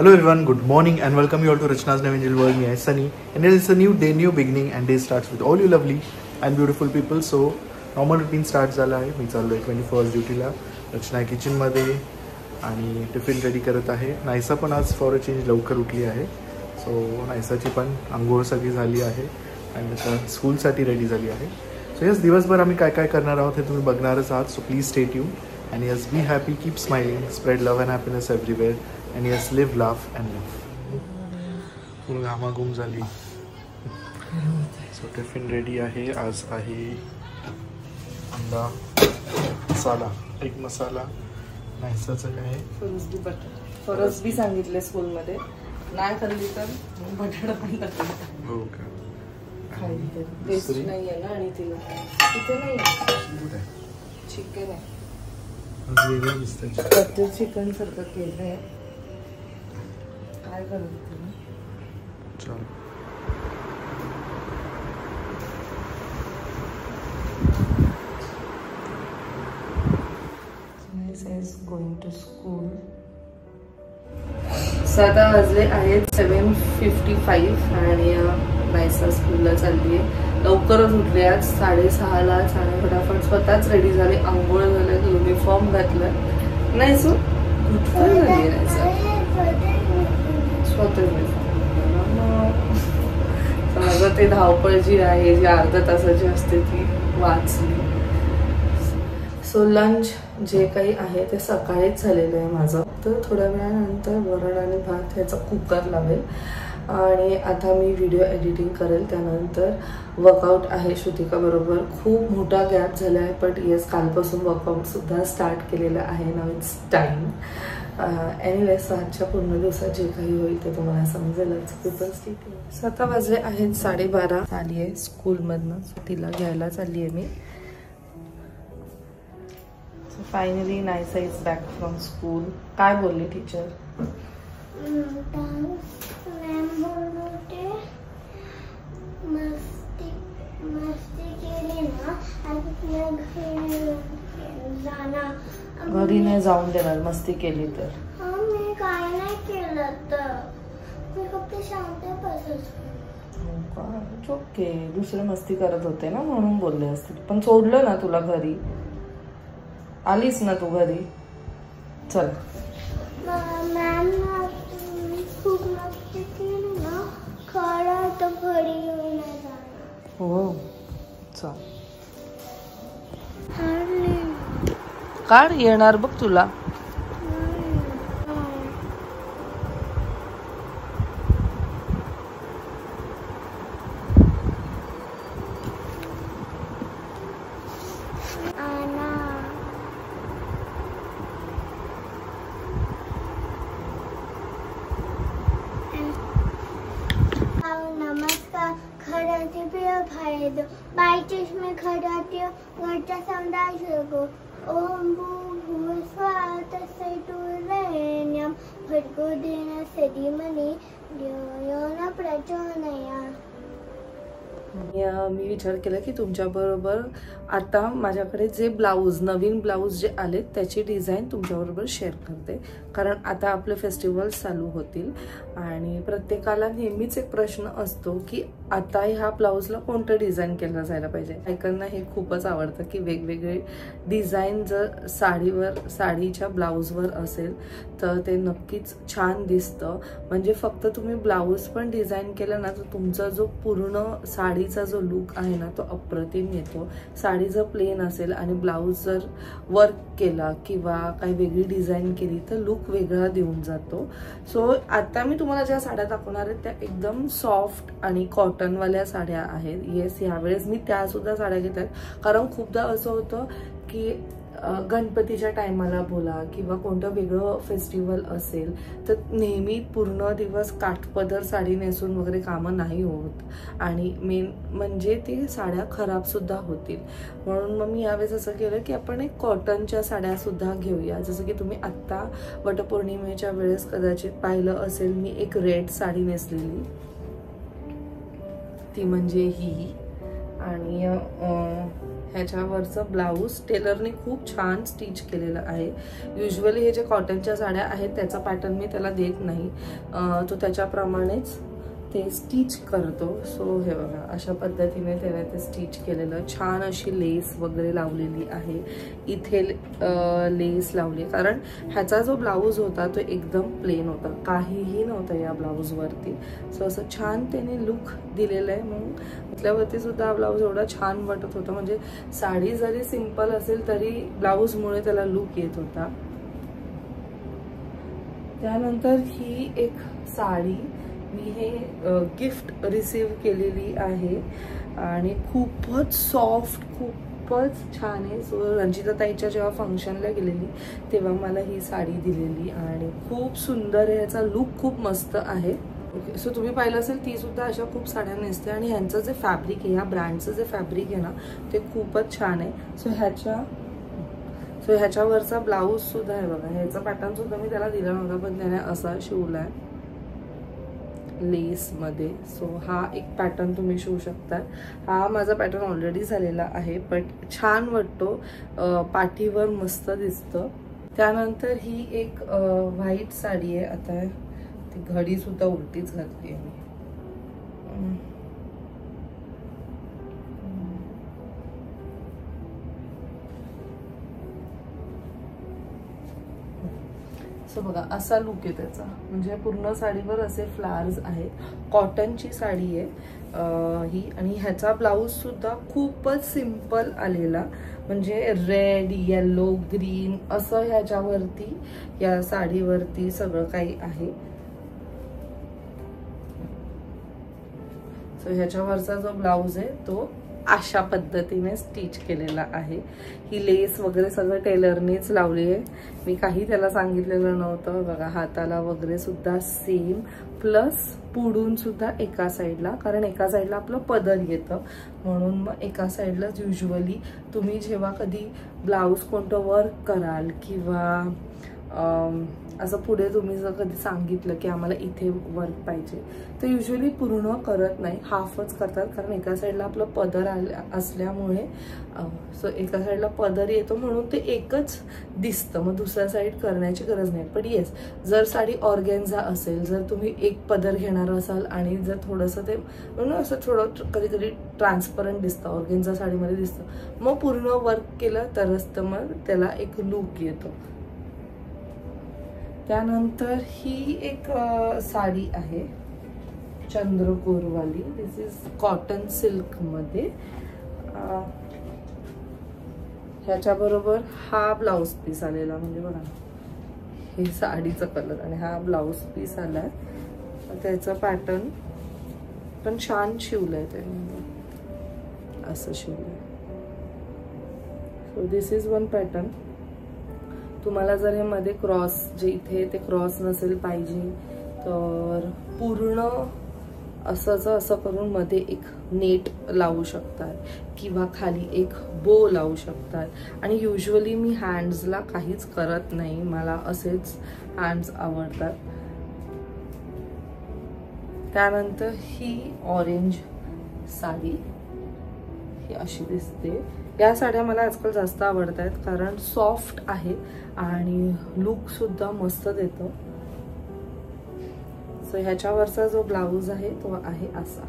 Hello everyone, good morning and welcome you all to Rachna's Navangel World. Me, I Sunny, and it is a new day, new beginning, and day starts with all you lovely and beautiful people. So normal routine starts झाला आहे. मी चाललोय 21st ड्युटीला. रचना kitchen मध्ये आणि tiffin ready करत आहे. नायसा पण आज for a change लवकर उठली आहे. सो नायसाची पण अंघोळ सगळी झाली आहे आणि आता स्कूलसाठी रेडी झाली आहे. सो यस, दिवसभर आम्ही काय काय करणार आहोत हे तुम्ही बघणारच आहात. So please stay tune and yes, be happy, keep smiling, spread love and happiness everywhere, and yes, live, laugh and love. पूर्ण घामाघूम झाली. सो टिफिन रेडी आहे. आज आहे अंडा मसाला, एक मसाला. नायसाचं काय फरसबी बटाटा, फरसबी सांगितले स्कूलमध्ये. नाही खाल्ली तर बटाटा पण टाकला. हो का? खायला टेस्ट नाही आहे ना. आणि तिला इथे नाही चिकन आहे. वेगळं दिसतंय. चिकन सारखं केलंय. काय करत तुम्ही? चल. is going to school. 7 वाजले आहेत. 7:55 आणि नायसा स्कूलला चालली आहे. लवकरच उठले आज 6:30ला. फटाफट स्वतःच रेडी झाले, आंघोळ झालं, युनिफॉर्म घातलं. नाही सो कुठं झाली नायसा स्वतः माझं ते धावपळ जी आहे, जी अर्ध्या तासाची असते, ती वाचली. सो लंच जे काही आहे ते सकाळीच झालेलं आहे माझं. तर थोड्या वेळानंतर वरण आणि भात ह्याचा कुकर लावेल आणि आता मी व्हिडिओ एडिटिंग करेल. त्यानंतर वर्कआउट आहे श्रुतिका बरोबर. खूप मोठा गॅप झाला आहे, बट येस, कालपासून वर्कआउटसुद्धा स्टार्ट केलेलं आहे. नाव इट्स टाईम. एनिवेज, आजच्या पूर्ण दिवसात जे काही होईल ते तुम्हाला समजेलच. खूपच ठीक आहे. 7 वाजले आहेत. 12:30 आली आहे स्कूलमधनं. तिला घ्यायला चालली आहे मी. So finally Naisa is back from school. काय बोलली टीचर? घरी नाही जाऊन देणार मस्ती केली तर. मी काय नाही केलं तर मी फक्त शांत बसत. ओके, दुसरे मस्ती करत होते ना म्हणून बोलले असतील. पण सोडलं ना तुला घरी. आलीस ना तू घरी. चल. मॅम खूप मस्ती केली ना, खरं तर घरी येऊन नाही जाणार. हो चल. काढ, येणार बघ तुला. नमस्कार. खराटी प्रिय भाई बाईचेश में खराटी घरचा समुदाय शोको. ओम भूस्वाहा तत्सवितुर्वरेण्यं भर्गो देवस्य धीमहि धियो न प्रचोदयात्. मी विचार केला की तुमच्याबरोबर आता माझ्याकडे जे ब्लाऊज, नवीन ब्लाऊज जे आलेत त्याची डिझाईन तुमच्याबरोबर शेअर करते. कारण आता आपले फेस्टिवल्स चालू होतील आणि प्रत्येकाला नेहमीच एक प्रश्न असतो की आता ह्या ब्लाऊजला कोणतं डिझाईन केलं जायला पाहिजे. ऐकांना हे खूपच आवडतं की वेगवेगळे डिझाईन जर साडीच्या ब्लाऊजवर असेल तर ते नक्कीच छान दिसतं. म्हणजे फक्त तुम्ही ब्लाऊज पण डिझाईन केलं ना तर तुमचा जो पूर्ण साडीचा जो लुक आहे ना तो अप्रतिम येतो. साडी जर प्लेन असेल आणि ब्लाऊज जर वर्क केला किंवा काही वेगळी डिझाईन केली तर लुक वेगळा देऊन जातो. सो आता मी तुम्हाला ज्या साड्या दाखवणार आहेत त्या एकदम सॉफ्ट आणि कॉटनवाल्या साड्या आहेत. येस, यावेळेस मी त्या सुद्धा साड्या घेत आहेत. कारण खूपदा असं होतं की गणपतीच्या टायमाला बोला किंवा कोणतं वेगळं फेस्टिवल असेल तर नेहमी पूर्ण दिवस काठपदर साडी नेसून वगैरे कामं नाही होत आणि मेन म्हणजे ती साड्या खराब सुद्धा होतील. म्हणून मग मी यावेळेस असं केलं की आपण एक कॉटनच्या साड्या सुद्धा घेऊया. जसं की तुम्ही आत्ता वटपौर्णिमेच्या वेळेस कदाचित पाहिलं असेल, मी एक रेड साडी नेसलेली, ती म्हणजे ही. आणि ह्याच्यावरचं ब्लाऊज टेलरने खूप छान स्टिच केलेलं आहे. युजली हे जे कॉटनच्या साड्या आहेत त्याचा पॅटर्न मी त्याला देत नाही, तो त्याच्याप्रमाणेच ते स्टिच करतो. सो हे बघा अशा पद्धतीने त्याने ते स्टिच केलेलं. छान अशी लेस वगैरे लावलेली आहे, इथे लेस लावली, कारण ह्याचा जो ब्लाऊज होता तो एकदम प्लेन होता, काहीही नव्हतं या ब्लाऊजवरती. सो असं छान त्याने लुक दिलेलं आहे. मग म्हटल्यावरती सुद्धा हा ब्लाऊज एवढा छान वाटत होता, म्हणजे साडी जरी सिंपल असेल तरी ब्लाऊजमुळे त्याला लुक येत होता. त्यानंतर ही एक साडी मी हे गिफ्ट रिसीव केलेली आहे आणि खूपच सॉफ्ट, खूपच छान आहे. सो रंजिता ताईच्या जेव्हा फंक्शनला गेलेली तेव्हा मला ही साडी दिलेली आणि खूप सुंदर आहे, याचा लुक खूप मस्त आहे. ओके, सो तुम्ही पाहिलं असेल ती सुद्धा अशा खूप साड्या नेसते आणि ह्यांचं जे फॅब्रिक आहे, ह्या ब्रँडचं जे फॅब्रिक आहे ना ते खूपच छान आहे. सो ह्याच्यावरचा ब्लाऊज सुद्धा आहे बघा, ह्याचा पॅटर्न सुद्धा मी त्याला दिला नव्हता पण त्याने असा शिवलाय लेस मध्ये. सो हा एक पॅटर्न तुम्ही शिवू शकता. हा माझा पॅटर्न ऑलरेडी झालेला आहे पण छान वाटतो, पाठीवर मस्त दिसतं. त्यानंतर ही एक व्हाईट साडी आहे. आता ती घडी सुद्धा उलटीच घातली आहे मी. सो बघा असा लुक आहे त्याचा, म्हणजे पूर्ण साडीवर असे फ्लावर्स आहेत. कॉटनची साडी आहे ही आणि ह्याचा ब्लाऊज सुद्धा खूपच सिंपल आलेला, म्हणजे रेड, येलो, ग्रीन असं ह्याच्यावरती या साडीवरती सगळं काही आहे. सो ह्याच्यावरचा जो ब्लाऊज आहे तो अशा पद्धतीने स्टिच केलेला आहे. ही लेस वगैरे सगळं टेलरनेच लावली आहे, मी काही त्याला सांगितलेलं नव्हतं. बघा हाताला वगैरे सुद्धा सेम, प्लस पुढून सुद्धा एका साईडला, कारण एका साईडला आपलं पदर येतं म्हणून मग एका साईडलाच युजली तुम्ही जेव्हा कधी ब्लाऊज कोणतं वर्क कराल किंवा असं पुढे तुम्ही जर कधी सांगितलं की आम्हाला इथे वर्क पाहिजे तर युजली पूर्ण करत नाही, हाफच करतात, कारण एका साईडला आपलं पदर असल्यामुळे सो एका साईडला पदर येतो म्हणून ते एकच दिसतं, मग दुसऱ्या साईड करण्याची गरज नाही. पण येस, जर साडी ऑर्गेन्झा असेल, जर तुम्ही एक पदर घेणार असाल आणि जर थोडंसं ते म्हणून असं थोडं कधी कधी ट्रान्सपरंट दिसतं, ऑर्गेन्झा साडीमध्ये दिसतं, मग पूर्ण वर्क केलं तरच तर मग त्याला एक लुक येतो. त्यानंतर ही एक साडी आहे चंद्रकोरवाली, दिस इज कॉटन सिल्क मध्ये. ह्याच्याबरोबर हा ब्लाऊज पीस आलेला, म्हणजे बघा हे साडीचा कलर आणि हा ब्लाऊज पीस आलाय. त्याचं पॅटर्न पण छान शिवलंय त्याने, असं शिवलंय. So this is one pattern. तुम्हाला जर हे मध्ये क्रॉस जे इथे ते क्रॉस नसेल पाहिजे तर पूर्ण असं करून मध्ये एक नेट लावू शकतात किंवा खाली एक बो लावू शकतात. आणि युजली मी हँड्सला काहीच करत नाही, मला असेच हँड्स आवडतात. त्यानंतर ही ऑरेंज साडी, ही अशी दिसते. या साड्या मला आजकाल जास्त आवडत आहेत कारण सॉफ्ट आहे आणि लुक सुद्धा मस्त देतो. सो ह्याच्यावरचा जो ब्लाऊज आहे तो आहे असा.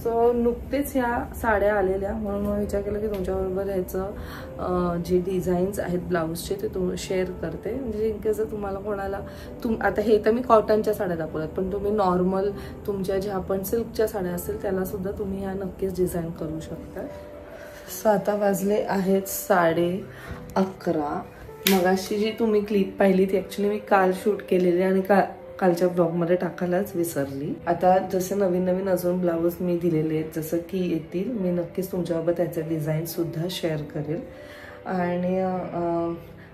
सो नुकतेच ह्या साड्या आलेल्या म्हणून मी विचार केला की तुमच्याबरोबर ह्याचं जे डिझाईन्स आहेत ब्लाऊजचे ते शेअर करते, म्हणजे इनकेस जर तुम्हाला कोणाला आता हे तर मी कॉटनच्या साड्या दाखवल्यात, पण तुम्ही नॉर्मल तुमच्या ज्या पण सिल्कच्या साड्या असतील त्याला सुद्धा तुम्ही ह्या नक्कीच डिझाईन करू शकता. सो आता वाजले आहेत 11:30. मगाशी जी तुम्ही क्लिप पाहिली ती ऍक्च्युली मी काल शूट केलेली आणि कालच्या ब्लॉगमध्ये टाकायलाच विसरली. आता जसे नवीन नवीन अजून ब्लाऊज मी दिलेले आहेत जसं की येतील, मी नक्कीच तुमच्याबरोबर त्याचे डिझाईन सुद्धा शेअर करेल. आणि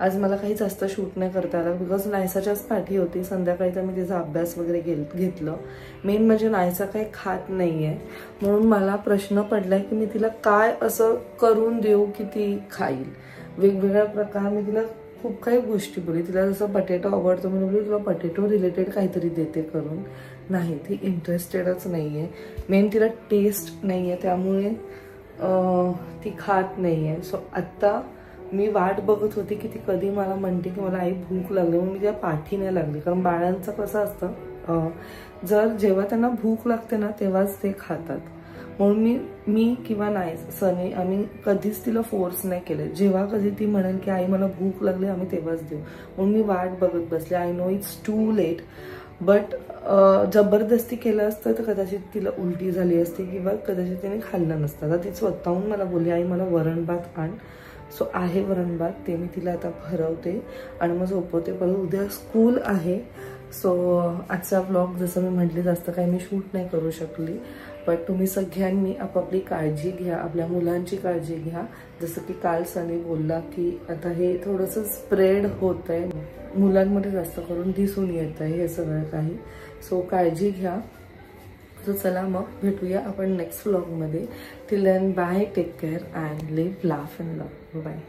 आज मला काही जास्त शूट नाही करता आलं बिकॉज नायसाच्याच पाठी होती. संध्याकाळी तर मी तिचा अभ्यास वगैरे घेतलं. मेन म्हणजे नायसा काही खात नाही आहे म्हणून मला प्रश्न पडलाय की मी तिला काय असं करून देऊ की ती खाईल. वेगवेगळ्या प्रकार मी तिला खूप काही गोष्टी बोलली. तिला जसं पटेटो आवडतं म्हणून बोलली तुला पटेटो रिलेटेड काहीतरी देते करून. नाही, ती इंटरेस्टेडच नाही आहे. मेन तिला टेस्ट नाही आहे, त्यामुळे ती खात नाही आहे. सो आत्ता मी वाट बघत होती की ती कधी मला म्हणते की मला आई भूक लागली, म्हणून मी तिला पाठी नाही लागली. कारण बाळांचं कसं असतं, जेव्हा त्यांना भूक लागते ना तेव्हाच ते खातात. म्हणून मी किंवा नाही सनी आम्ही कधीच तिला फोर्स नाही केले. जेव्हा कधी ती म्हणेल की आई मला भूक लागली आम्ही तेव्हाच देऊ. म्हणून मी वाट बघत बसले. I know it's too late, but जबरदस्ती केलं असतं तर कदाचित तिला उलटी झाली असती किंवा कदाचित तिने खाल्लं नसतं. आता ती स्वतःहून मला बोलली आई मला वरण भात आण. सो आहे वरण भात, ते मी तिला आता भरवते आणि मग झोपवते. परत उद्या स्कूल आहे. सो आजचा व्लॉग जसं मी म्हटले जास्त काही मी शूट नाही करू शकली, बट तुम्ही सगळ्यांनी आपापली काळजी घ्या, आपल्या मुलांची काळजी घ्या. जसं की काल सनी बोलला की आता हे थोडंसं स्प्रेड होत आहे, मुलांमध्ये जास्त करून दिसून येत आहे हे सगळं काही. सो काळजी घ्या. सो चला मग भेटूया आपण नेक्स्ट व्लॉगमध्ये. Till then bye, take care and live, laugh and love. Bye.